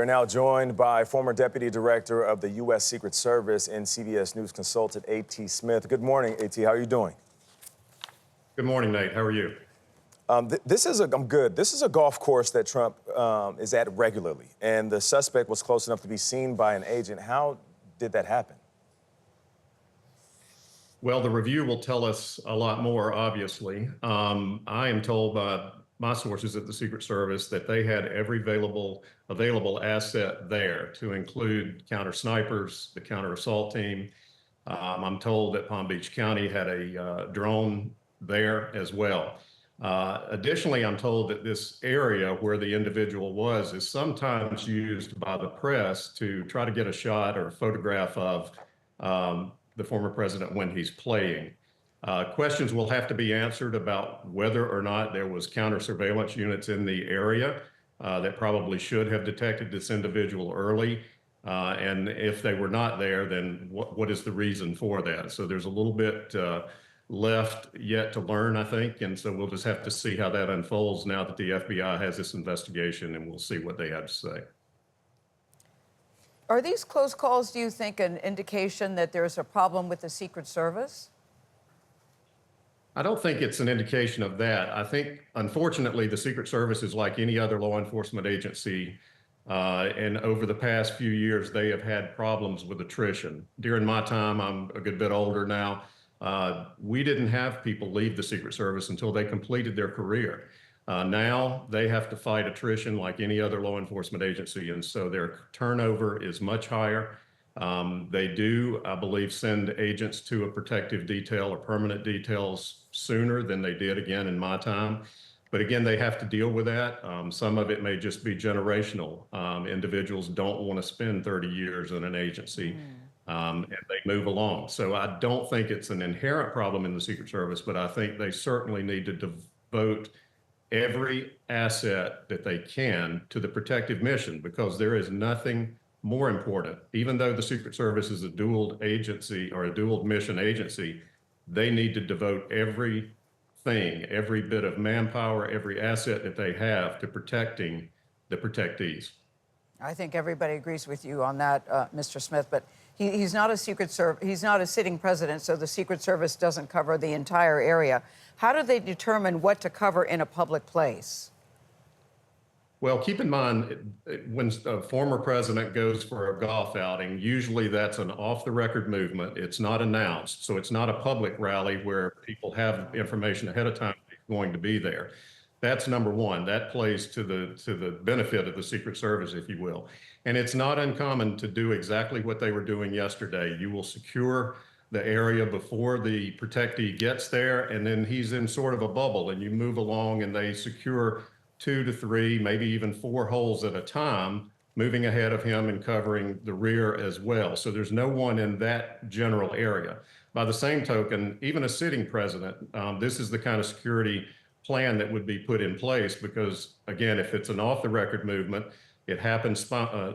We're now joined by former Deputy Director of the U.S. Secret Service and CBS News consultant A.T. Smith. Good morning, A.T. How are you doing? Good morning, Nate. How are you? I'm good. This is a golf course that Trump is at regularly, and the suspect was close enough to be seen by an agent. How did that happen? Well, the review will tell us a lot more, obviously. I am told by my sources at the Secret Service that they had every available asset there, to include counter snipers, the counter assault team. I'm told that Palm Beach County had a drone there as well. Additionally, I'm told that this area where the individual was is sometimes used by the press to try to get a shot or a photograph of the former president when he's playing. Questions will have to be answered about whether or not there was counter surveillance units in the area that probably should have detected this individual early. And if they were not there, then what is the reason for that? So there's a little bit left yet to learn, I think. And so we'll just have to see how that unfolds now that the FBI has this investigation, and we'll see what they have to say. Are these close calls, do you think, an indication that there's a problem with the Secret Service? I don't think it's an indication of that. I think, unfortunately, the Secret Service is like any other law enforcement agency. And over the past few years, they have had problems with attrition. During my time, I'm a good bit older now, we didn't have people leave the Secret Service until they completed their career. Now they have to fight attrition like any other law enforcement agency, and so their turnover is much higher. They do, I believe, send agents to a protective detail or permanent details sooner than they did again in my time. But again, they have to deal with that. Some of it may just be generational. Individuals don't want to spend 30 years in an agency, and they move along. So I don't think it's an inherent problem in the Secret Service, but I think they certainly need to devote every asset that they can to the protective mission, because there is nothing more important. Even though the Secret Service is a dual agency or a dual mission agency, they need to devote every bit of manpower, every asset that they have to protecting the protectees. I think everybody agrees with you on that, Mr. Smith, but he's not a he's not a sitting president, so the Secret Service doesn't cover the entire area. How do they determine what to cover in a public place? Well, keep in mind, when a former president goes for a golf outing, usually that's an off-the-record movement. It's not announced, so it's not a public rally where people have information ahead of time they're going to be there. That's number one. That plays to the benefit of the Secret Service, if you will. And it's not uncommon to do exactly what they were doing yesterday. You will secure the area before the protectee gets there, and then he's in sort of a bubble, and you move along and they secure 2 to 3, maybe even 4 holes at a time, moving ahead of him and covering the rear as well. So there's no one in that general area. By the same token, even a sitting president, this is the kind of security plan that would be put in place, because again, if it's an off-the-record movement, it happens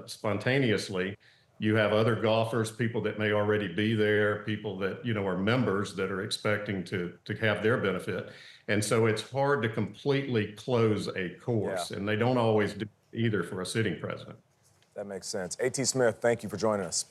spontaneously. You have other golfers, people that may already be there, people that, are members that are expecting to have their benefit. And so it's hard to completely close a course, and they don't always do either for a sitting president. That makes sense. A.T. Smith, thank you for joining us.